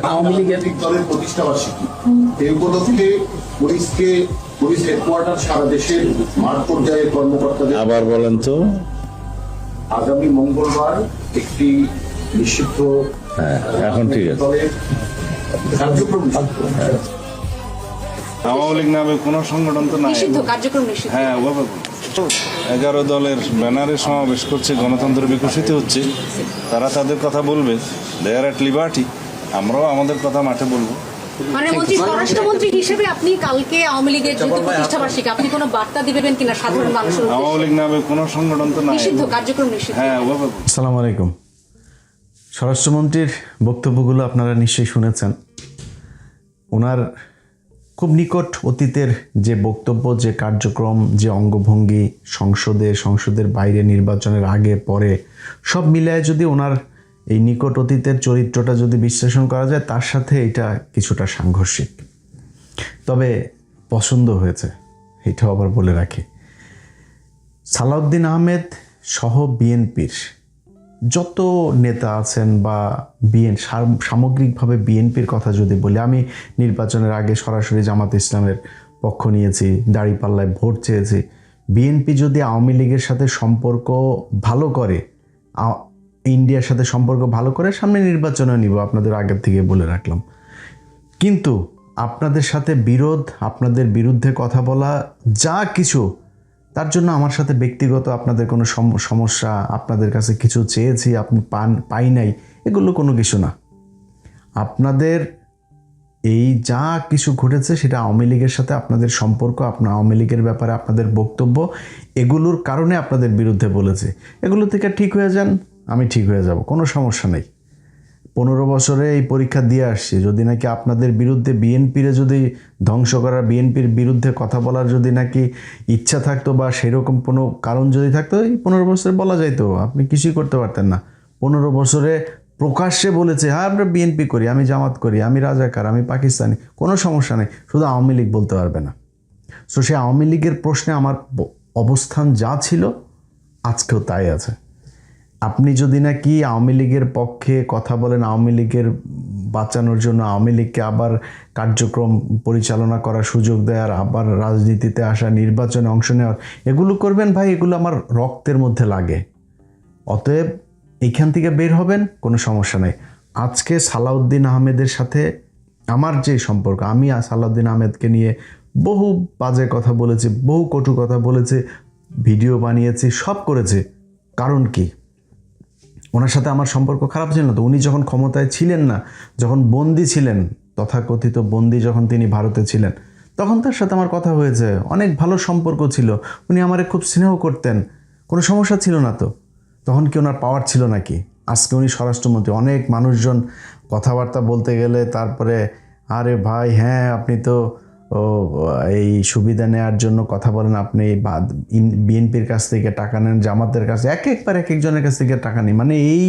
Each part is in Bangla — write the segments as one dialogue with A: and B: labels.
A: আওয়ামী লীগের দলের প্রতিষ্ঠাবার্ষিকী এই উপলক্ষে পুলিশ হেডকোয়ার্টার সারা দেশের মাঠ পর্যায়ের কর্মকর্তাদের
B: আবার বলেন তো।
A: আগামী মঙ্গলবার একটি নিষিদ্ধ
B: এখন ঠিক আছে।
A: দলের কার্যক্রম
B: আওয়ামী লীগ নামে কোন সংগঠন তো নাই।
C: নিষিদ্ধ কার্যক্রম নিষিদ্ধ।
B: হ্যাঁ, 11 দলের ব্যানারে সমাবেশ করছে, গণতন্ত্র বিকশিত হচ্ছে, তারা তাদের কথা বলবে, দে আর এট লিবার্টি। আমরাও আমাদের কথা মাঠে বলবো।
C: মানে মন্ত্রী, স্বরাষ্ট্রমন্ত্রী হিসেবে আপনি কালকে আওয়ামী লীগের যেহেতু প্রতিষ্ঠাবার্ষিকী, আপনি কোনো বার্তা দিবেন কিনা সাধারণ মানুষের উদ্দেশ্যে?
B: আওয়ামী লীগ নামে কোন সংগঠন তো নাই।
C: নিষিদ্ধ কার্যক্রম নিষিদ্ধ।
B: হ্যাঁ,
D: আসসালামু আলাইকুম। স্বরাষ্ট্রমন্ত্রীর বক্তব্যগুলো আপনারা নিশ্চয়ই শুনেছেন। ওনার খুব নিকট অতীতের যে বক্তব্য, যে কার্যক্রম, যে অঙ্গভঙ্গি, সংসদের বাইরে, নির্বাচনের আগে পরে সব মিলায় যদি ওনার এই নিকট অতীতের চরিত্রটা যদি বিশ্লেষণ করা যায়, তার সাথে এটা কিছুটা সাংঘর্ষিক। তবে পছন্দ হয়েছে, এটাও আবার বলে রাখি। সালাউদ্দিন আহমেদ সহ বিএনপির যত নেতা আছেন বা সামগ্রিকভাবে বিএনপির কথা যদি বলি, আমি নির্বাচনের আগে সরাসরি জামাত ইসলামের পক্ষ নিয়েছি, দাঁড়িপাল্লায় ভোট চেয়েছি। বিএনপি যদি আওয়ামী লীগের সাথে সম্পর্ক ভালো করে, ইন্ডিয়ার সাথে সম্পর্ক ভালো করে, সামনে নির্বাচনে নিব, আপনাদের আগের থেকে বলে রাখলাম। কিন্তু আপনাদের সাথে বিরোধ, আপনাদের বিরুদ্ধে কথা বলা, যা কিছু, তার জন্য আমার সাথে ব্যক্তিগত আপনাদের কোনো সমস্যা, আপনাদের কাছে কিছু চেয়েছি আপনি পাই নাই, এগুলো কোনো কিছু না। আপনাদের এই যা কিছু ঘটেছে সেটা আওয়ামী লীগের সাথে আপনাদের সম্পর্ক, আপনার আওয়ামী লীগের ব্যাপারে আপনাদের বক্তব্য, এগুলোর কারণে আপনাদের বিরুদ্ধে বলেছে। এগুলো থেকে ঠিক হয়ে যান, আমি ঠিক হয়ে যাব, কোনো সমস্যা নেই। 15 বছরে এই পরীক্ষা দিয়ে আসছি। যদি নাকি আপনাদের বিরুদ্ধে বিএনপিরে যদি ধ্বংস করার, বিএনপির বিরুদ্ধে কথা বলার যদি নাকি ইচ্ছা থাকতো বা সেরকম কোনো কারণ যদি থাকতো, এই 15 বছরে বলা যাইতো, আপনি কিছুই করতে পারতেন না। 15 বছরে প্রকাশ্যে বলেছে, হ্যাঁ আমরা বিএনপি করি, আমি জামাত করি, আমি রাজাকার, আমি পাকিস্তানি, কোনো সমস্যা নেই, শুধু আওয়ামী লীগ বলতে পারবে না। সো সে আওয়ামী লীগের প্রশ্নে আমার অবস্থান যা ছিল আজকেও তাই আছে। আপনি যদি নাকি আওয়ামী লীগের পক্ষে কথা বলেন, আওয়ামী লীগের বাঁচানোর জন্য, আওয়ামী লীগকে আবার কার্যক্রম পরিচালনা করার সুযোগ দেওয়ার, আবার রাজনীতিতে আসা, নির্বাচনে অংশ নেওয়ার, এগুলো করবেন ভাই, এগুলো আমার রক্তের মধ্যে লাগে। অতএব এইখান থেকে বের হবেন, কোনো সমস্যা নেই। আজকে সালাউদ্দিন আহমেদের সাথে আমার যে সম্পর্ক, আমি সালাউদ্দিন আহমেদকে নিয়ে বহু বাজে কথা বলেছি, বহু কটু কথা বলেছি, ভিডিও বানিয়েছি, সব করেছি। কারণ কি? ওনার সাথে আমার সম্পর্ক খারাপ ছিল না তো। উনি যখন ক্ষমতায় ছিলেন না, যখন বন্দী ছিলেন, তথাকথিত বন্দী যখন তিনি ভারতে ছিলেন, তখন তার সাথে আমার কথা হয়েছে, অনেক ভালো সম্পর্ক ছিল, উনি আমারে খুব স্নেহ করতেন, কোনো সমস্যা ছিল না তো। তখন কি ওনার পাওয়ার ছিল নাকি? আজকে উনি স্বরাষ্ট্রমন্ত্রী, অনেক মানুষজন কথাবার্তা বলতে গেলে তারপরে, আরে ভাই হ্যাঁ আপনি তো এই সুবিধা নেওয়ার জন্য কথা বলেন, আপনি বিএনপির কাছ থেকে টাকা নেন, জামাতের কাছে, একবার এক একজনের কাছ থেকে টাকা নেই, মানে এই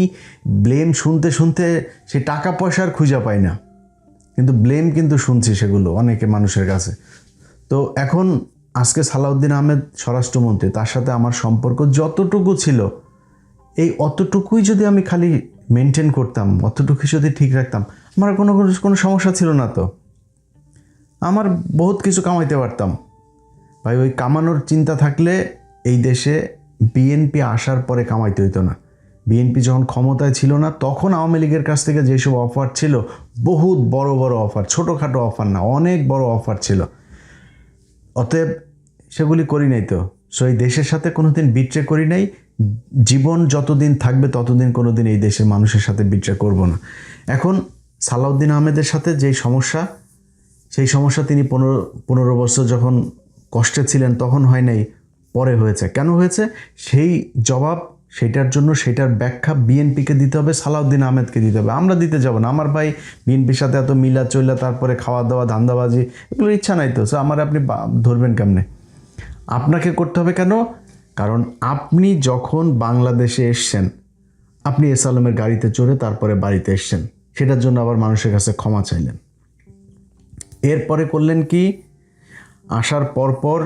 D: ব্লেম শুনতে শুনতে সে টাকা পয়সার খুঁজে পায় না, কিন্তু ব্লেম কিন্তু শুনছি সেগুলো অনেকে মানুষের কাছে। তো এখন আজকে সালাউদ্দিন আহমেদ স্বরাষ্ট্রমন্ত্রী, তার সাথে আমার সম্পর্ক যতটুকু ছিল, এই অতটুকুই যদি আমি খালি মেনটেন করতাম, অতটুকুই যদি ঠিক রাখতাম, আমার কোনো সমস্যা ছিল না তো। আমার বহুত কিছু কামাইতে পারতাম ভাই। ওই কামানোর চিন্তা থাকলে এই দেশে বিএনপি আসার পরে কামাইতে হইতো না। বিএনপি যখন ক্ষমতায় ছিল না, তখন আওয়ামী লীগের কাছ থেকে যেসব অফার ছিল, বহুত বড় বড় অফার, ছোটোখাটো অফার না, অনেক বড় অফার ছিল। অতএব সেগুলি করি নাই তো। সো এই দেশের সাথে কোনোদিন বিট্রে করি নাই। জীবন যতদিন থাকবে ততদিন কোনোদিন এই দেশের মানুষের সাথে বিট্রে করব না। এখন সালাউদ্দিন আহমেদের সাথে যেই সমস্যা, সেই সমস্যা তিনি 15 বছর যখন কষ্টে ছিলেন তখন হয় নাই, পরে হয়েছে। কেন হয়েছে সেই জবাব, সেটার জন্য সেটার ব্যাখ্যা বিএনপিকে দিতে হবে, সালাউদ্দিন আহমেদকে দিতে হবে। আমরা দিতে যাব না। আমার ভাই বিএনপির সাথে এত মিলা চইলা, তারপরে খাওয়া দাওয়া, ধান্দাবাজি, এগুলোর ইচ্ছা নাই তো। আমার আপনি ধরবেন কেমনে? আপনাকে করতে হবে কেন? কারণ আপনি যখন বাংলাদেশে এসছেন, আপনি এস আলমের গাড়িতে চড়ে তারপরে বাড়িতে এসছেন, সেটার জন্য আবার মানুষের কাছে ক্ষমা চাইলেন। এরপরে করলেন কি? আসার পরপর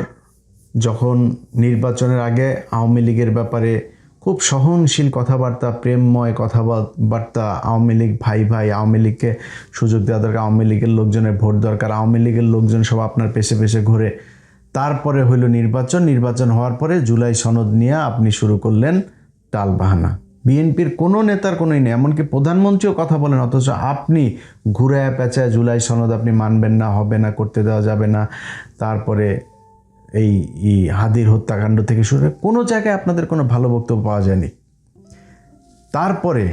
D: যখন নির্বাচনের আগে আওয়ামী লীগের ব্যাপারে খুব সহনশীল কথাবার্তা, প্রেমময় কথাবার্তা, আওয়ামী লীগ ভাই ভাই, আওয়ামী লীগকে সুযোগ দেওয়া দরকার, আওয়ামী লীগের লোকজনের ভোট দরকার, আওয়ামী লীগের লোকজন সব আপনার পেছে পেছে ঘুরে। তারপরে হইল নির্বাচন হওয়ার পরে জুলাই সনদ নিয়ে আপনি শুরু করলেন টালবাহানা। বিএনপির কোনো নেতার কোনোই নেই, এমনকি প্রধানমন্ত্রীও কথা বলেন, অথচ আপনি ঘুরায় পেঁচায় জুলাই সনদ আপনি মানবেন না, হবে না, করতে দেওয়া যাবে না। তারপরে এই হাদির হত্যাকাণ্ড থেকে শুরু করে কোনো জায়গায় আপনাদের কোনো ভালো বক্তব্য পাওয়া যায়নি। তারপরে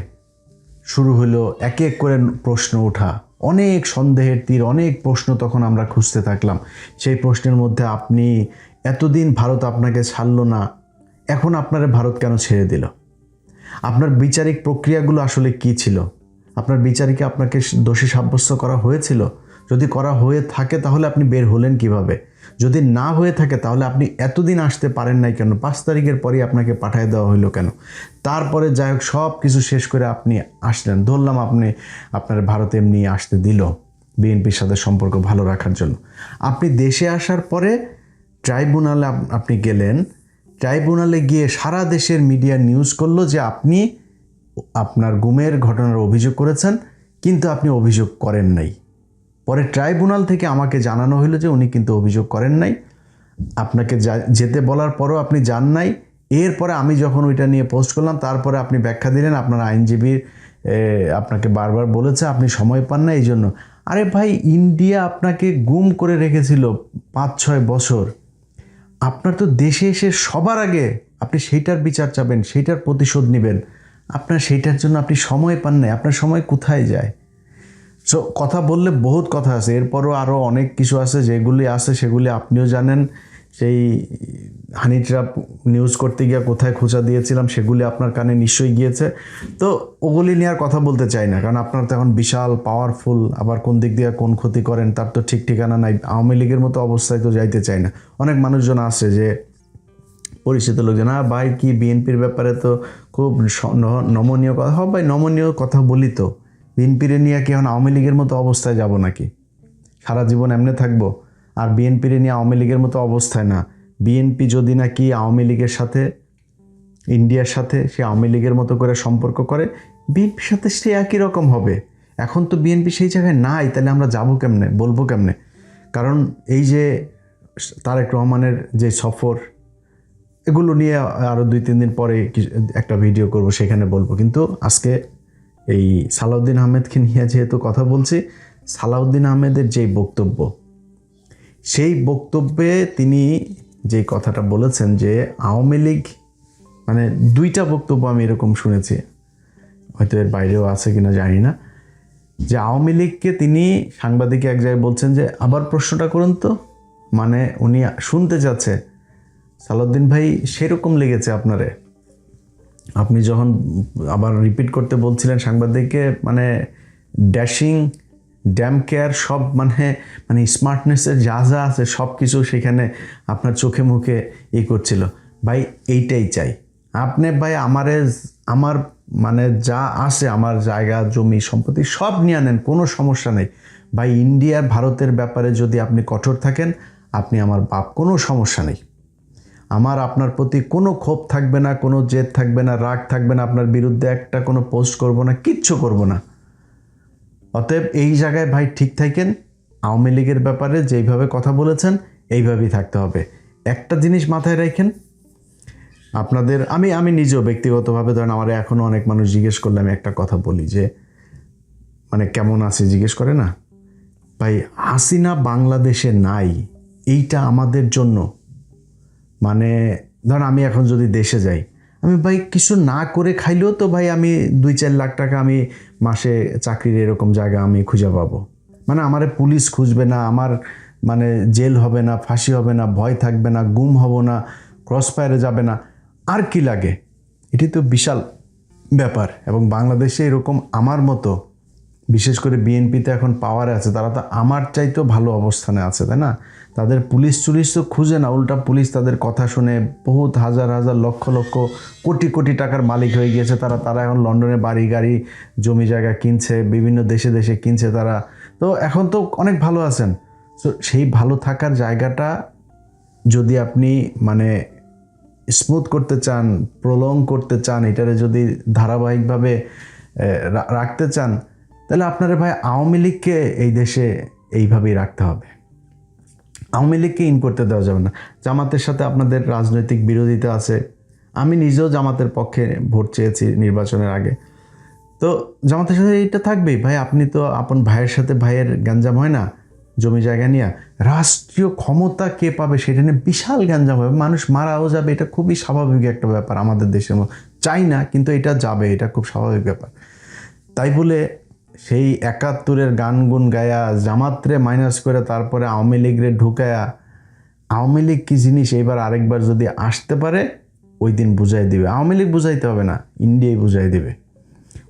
D: শুরু হলো একে এক করে প্রশ্ন ওঠা, অনেক সন্দেহের তীর, অনেক প্রশ্ন তখন আমরা খুঁজতে থাকলাম। সেই প্রশ্নের মধ্যে আপনি এতদিন ভারত আপনাকে ছাড়লো না, এখন আপনারা ভারত কেন ছেড়ে দিল? আপনার বিচারিক প্রক্রিয়াগুলো আসলে কি ছিল? আপনার বিচারিকে আপনাকে দোষী সাব্যস্ত করা হয়েছিল? যদি করা হয়ে থাকে তাহলে আপনি বের হলেন কিভাবে? যদি না হয়ে থাকে তাহলে আপনি এতদিন আসতে পারেন নাই কেন? 5 তারিখের পরেই আপনাকে পাঠিয়ে দেওয়া হইলো কেন? তারপরে যাই হোক সব কিছু শেষ করে আপনি আসলেন, ধরলাম আপনার ভারতে এমনি আসতে দিল বিএনপির সাথে সম্পর্ক ভালো রাখার জন্য। আপনি দেশে আসার পরে ট্রাইব্যুনালে আপনি গেলেন, ট্রাইব্যুনালে গিয়ে সারা দেশের মিডিয়া নিউজ করলো যে আপনি আপনার গুমের ঘটনার অভিযোগ করেছেন, কিন্তু আপনি অভিযোগ করেন নাই। পরে ট্রাইব্যুনাল থেকে আমাকে জানানো হলো যে উনি কিন্তু অভিযোগ করেন নাই, আপনাকে যেতে বলার পরও আপনি যান নাই। এরপরে আমি যখন ওইটা নিয়ে পোস্ট করলাম, তারপরে আপনি ব্যাখ্যা দিলেন আপনার আইনজীবীর আপনাকে বারবার বলেছে আপনি সময় পান না এই জন্য। আরে ভাই, ইন্ডিয়া আপনাকে গুম করে রেখেছিল 5-6 বছর, আপনার তো দেশে এসে সবার আগে আপনি সেইটার বিচার চাবেন, সেইটার প্রতিশোধ নেবেন, আপনার সেইটার জন্য আপনি সময় পান নাই। আপনার সময় কোথায় যায়? সো কথা বললে বহুত কথা আছে, এরপরও আরও অনেক কিছু আছে, যেগুলি আছে সেগুলি আপনিও জানেন। সেই হানি ট্র্যাপ নিউজ করতে গিয়ে কোথায় খোঁচা দিয়েছিলাম সেগুলি আপনার কানে নিশ্চয়ই গিয়েছে। তো ওগুলি নিয়ে আর কথা বলতে চাই না, কারণ আপনার তো এখন বিশাল পাওয়ারফুল, আবার কোন দিক দিয়ে কোন ক্ষতি করেন তার তো ঠিক ঠিকানা নাই। আওয়ামী লীগের মতো অবস্থায় তো যাইতে চাই না। অনেক মানুষজন আছে যে পরিচিত লোকজন, ভাই কি বিএনপির ব্যাপারে তো খুব নমনীয় কথা, ভাই নমনীয় কথা বলি তো, বিএনপির নিয়ে কি এখন আওয়ামী লীগের মতো অবস্থায় যাব নাকি? সারা জীবন এমনি থাকবো? আর বিএনপির নিয়ে আওয়ামী লীগের মতো অবস্থায় না। বিএনপি যদি নাকি আওয়ামী লীগের সাথে, ইন্ডিয়ার সাথে সে আওয়ামী লীগের মতো করে সম্পর্ক করে, বিএনপির সাথে সে একই রকম হবে। এখন তো বিএনপি সেই জায়গায় নাই, তাহলে আমরা যাবো কেমনে, বলবো কেমনে? কারণ এই যে তারেক রহমানের যে সফর, এগুলো নিয়ে আরও 2-3 দিন পরে একটা ভিডিও করব, সেখানে বলবো। কিন্তু আজকে এই সালাউদ্দিন আহমেদকে নিয়ে যেহেতু কথা বলছি, সালাউদ্দিন আহমেদের যেই বক্তব্য, সেই বক্তব্যে তিনি যে কথাটা বলেছেন যে আওয়ামী লীগ, মানে 2টা বক্তব্য আমি এরকম শুনেছি, হয়তো এর বাইরেও আছে কিনা জানি না, যে আওয়ামী লীগকে তিনি সাংবাদিক এক জায়গায় বলছেন যে আবার প্রশ্নটা করুন তো, মানে উনি শুনতে চাচ্ছে সালাউদ্দিন ভাই সেরকম লেগেছে আপনারে, আপনি যখন আবার রিপিট করতে বলছিলেন সাংবাদিককে, মানে ড্যাশিং, ড্যাম কেয়ার সব, মানে স্মার্টনেসের যা যা আছে সব কিছু সেখানে আপনার চোখে মুখে করছিল। ভাই এইটাই চাই আপনি, ভাই আমার মানে যা আছে, আমার জায়গা জমি সম্পত্তি সব নিয়ে নেন, কোনো সমস্যা নেই ভাই। ইন্ডিয়ার ভারতের ব্যাপারে যদি আপনি কঠোর থাকেন, আপনি আমার বাপ, কোনো সমস্যা নেই। আমার আপনার প্রতি কোনো ক্ষোভ থাকবে না, কোনো জেদ থাকবে না, রাগ থাকবে না, আপনার বিরুদ্ধে একটা কোনো পোস্ট করব না, কিচ্ছু করব না। অতএব এই জায়গায় ভাই ঠিক থাকেন, আওয়ামী লীগের ব্যাপারে যেইভাবে কথা বলেছেন এইভাবেই থাকতে হবে। একটা জিনিস মাথায় রাখেন, আপনাদের আমি নিজেও ব্যক্তিগতভাবে, ধরেন আমার এখনও অনেক মানুষ জিজ্ঞেস করলে আমি একটা কথা বলি যে, মানে কেমন আছে জিজ্ঞেস করে না, ভাই হাসিনা বাংলাদেশে নাই, এইটা আমাদের জন্য, মানে ধর আমি এখন যদি দেশে যাই, আমি ভাই কিছু না করে খাইলেও তো ভাই আমি 2-4 লাখ টাকা আমি মাসে চাকরির এরকম জায়গা আমি খুঁজে পাবো। মানে আমারে পুলিশ খুঁজবে না, আমার মানে জেল হবে না, ফাঁসি হবে না, ভয় থাকবে না, গুম হব না, ক্রসফায়ারে যাবে না, আর কি লাগে? এটি তো বিশাল ব্যাপার। এবং বাংলাদেশে এরকম আমার মতো, বিশেষ করে বিএনপিতে এখন পাওয়ারে আছে, তারা তো আমার চাইতেও ভালো অবস্থানে আছে, তাই না? তাদের পুলিশ তো খুঁজে না, উল্টা পুলিশ তাদের কথা শুনে বহুত হাজার হাজার লক্ষ লক্ষ কোটি কোটি টাকার মালিক হয়ে গিয়েছে। তারা এখন লন্ডনে বাড়ি গাড়ি জমি জায়গা কিনছে, বিভিন্ন দেশে দেশে কিনছে তারা, তো এখন তো অনেক ভালো আছেন। তো সেই ভালো থাকার জায়গাটা যদি আপনি মানে স্মুথ করতে চান, প্রলং করতে চান, এটারে যদি ধারাবাহিকভাবে রাখতে চান, তাহলে আপনারা ভাই আওয়ামী লীগকে এই দেশে এইভাবেই রাখতে হবে। আওয়ামী লীগকে ইন করতে দেওয়া যাবে না। জামাতের সাথে আপনাদের রাজনৈতিক বিরোধিতা আছে, আমি নিজেও জামাতের পক্ষে ভোট চেয়েছি নির্বাচনের আগে, তো জামাতের সাথে এইটা থাকবেই ভাই। আপনি তো আপন ভাইয়ের সাথে ভাইয়ের গ্যাঞ্জাম হয় না জমি জায়গা নিয়ে, রাষ্ট্রীয় ক্ষমতা কে পাবে সেটা নিয়ে বিশাল গ্যাঞ্জাম হবে, মানুষ মারাও যাবে, এটা খুবই স্বাভাবিক একটা ব্যাপার আমাদের দেশের মধ্যে। চাই না কিন্তু এটা যাবে, এটা খুব স্বাভাবিক ব্যাপার। তাই বলে সেই 71-এর গান গুন গায়া জামাতরে মাইনাস করে তারপরে আওয়ামী লীগরে ঢুকায়া, আওয়ামী লীগ কী জিনিস এইবার আরেকবার যদি আসতে পারে ওই দিন বুঝাই দিবে। আওয়ামী লীগ বুঝাইতে হবে না, ইন্ডিয়াই বুঝাই দিবে।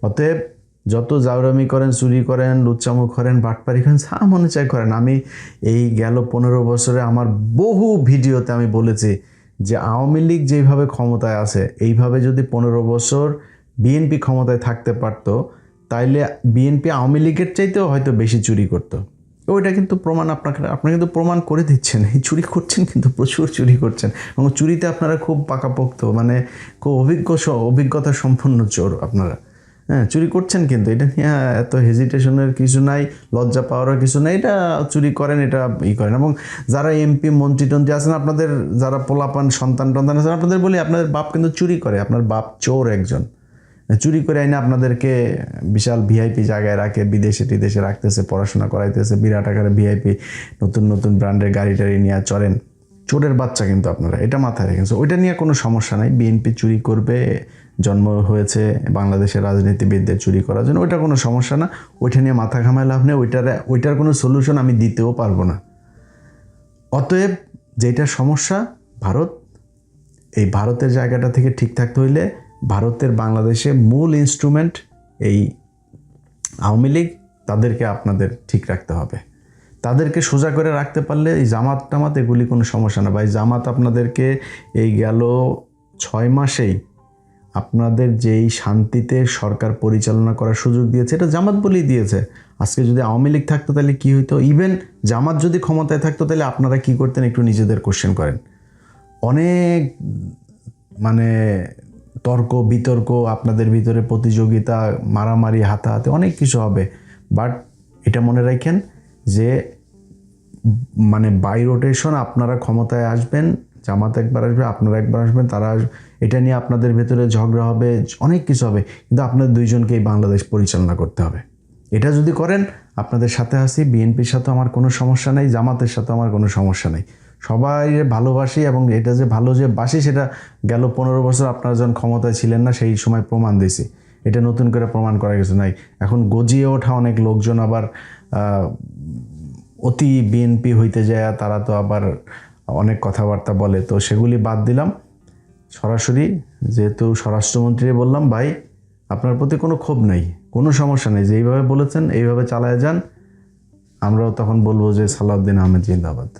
D: অতএব যত জাউরামি করেন, চুরি করেন, লুচ্চামু করেন, বাটপারি করেন, যা মনে চাই করেন। আমি এই গেল 15 বছরে আমার বহু ভিডিওতে আমি বলেছি যে আওয়ামী লীগ যেইভাবে ক্ষমতায় আছে এইভাবে যদি 15 বছর বিএনপি ক্ষমতায় থাকতে পারতো তাইলে বিএনপি আওয়ামী লীগের চাইতেও হয়তো বেশি চুরি করতো। ওইটা কিন্তু প্রমাণ আপনারা কিন্তু প্রমাণ করে দিচ্ছেন, এই চুরি করছেন, কিন্তু প্রচুর চুরি করছেন, এবং চুরিতে আপনারা খুব পাকাপোক্ত, মানে খুব অভিজ্ঞতা সম্পন্ন চোর আপনারা। হ্যাঁ, চুরি করছেন, কিন্তু এটা নিয়ে এত হেজিটেশনের কিছু নাই, লজ্জা পাওয়ার কিছু নাই, এটা চুরি করেন, এটা করেন। এবং যারা এমপি মন্ত্রী টন্ত্রী আছেন, আপনাদের যারা পোলাপান সন্তান টন্তান আছেন, আপনাদের বলি আপনাদের বাপ কিন্তু চুরি করে, আপনার বাপ চোর একজন, চুরি করে আইনে আপনাদেরকে বিশাল ভিআইপি জায়গায় রাখে, বিদেশে টিদেশে রাখতেছে, পড়াশোনা করাইতেছে, বিরাট আকারে ভিআইপি নতুন নতুন ব্র্যান্ডের গাড়ি টাড়ি নিয়ে চলেন। চোরের বাচ্চা কিন্তু আপনারা, এটা মাথায় রেখেছে। ওইটা নিয়ে কোনো সমস্যা নাই, বিএনপি চুরি করবে, জন্ম হয়েছে বাংলাদেশের রাজনীতিবিদদের চুরি করার জন্য, ওইটা কোনো সমস্যা না, ওইটা নিয়ে মাথা ঘামায় লাভ নেই, ওইটার কোনো সলিউশন আমি দিতেও পারবো না। অতএব যেটা সমস্যা ভারত, এই ভারতের জায়গাটা থেকে ঠিক থাকতে হইলে ভারতের বাংলাদেশে মূল ইনস্ট্রুমেন্ট এই আওয়ামী লীগ, তাদেরকে আপনাদের ঠিক রাখতে হবে। তাদেরকে সোজা করে রাখতে পারলে এই জামাত টামাত এগুলি কোনো সমস্যা না ভাই। জামাত আপনাদেরকে এই গেল 6 মাসেই আপনাদের যেই শান্তিতে সরকার পরিচালনা করার সুযোগ দিয়েছে, এটা জামাত বলেই দিয়েছে। আজকে যদি আওয়ামী লীগ থাকতো তাহলে কী হইতো? ইভেন জামাত যদি ক্ষমতায় থাকতো তাহলে আপনারা কি করতেন একটু নিজেদের কোশ্চেন করেন। অনেক মানে তর্ক বিতর্ক, আপনাদের ভিতরে প্রতিযোগিতা, মারামারি, হাতাহাতি, অনেক কিছু হবে। বাট এটা মনে রাখেন যে মানে বাই রোটেশন আপনারা ক্ষমতায় আসবেন, জামাত একবার আসবে, আপনারা একবার আসবেন, তারা আসবে, এটা নিয়ে আপনাদের ভেতরে ঝগড়া হবে, অনেক কিছু হবে, কিন্তু আপনাদের দুইজনকেই বাংলাদেশ পরিচালনা করতে হবে। এটা যদি করেন আপনাদের সাথে আসি, বিএনপির সাথে আমার কোনো সমস্যা নেই, জামাতের সাথে আমার কোনো সমস্যা নেই, সবাই ভালোবাসি। এবং এটা যে ভালো যে বাসি সেটা গেল 15 বছর আপনারা যখন ক্ষমতায় ছিলেন না সেই সময় প্রমাণ দিয়েছি, এটা নতুন করে প্রমাণ করা কিছু নাই। এখন গজিয়ে ওঠা অনেক লোকজন আবার অতি বিএনপি হইতে যায়, তারা তো আবার অনেক কথাবার্তা বলে, তো সেগুলি বাদ দিলাম। সরাসরি যেহেতু স্বরাষ্ট্রমন্ত্রী বললাম, ভাই আপনার প্রতি কোনো ক্ষোভ নেই, কোনো সমস্যা নেই, যেইভাবে বলেছেন এইভাবে চালায় যান। আমরাও তখন বলবো যে সালাউদ্দিন আহমেদ জিন্দাবাদ।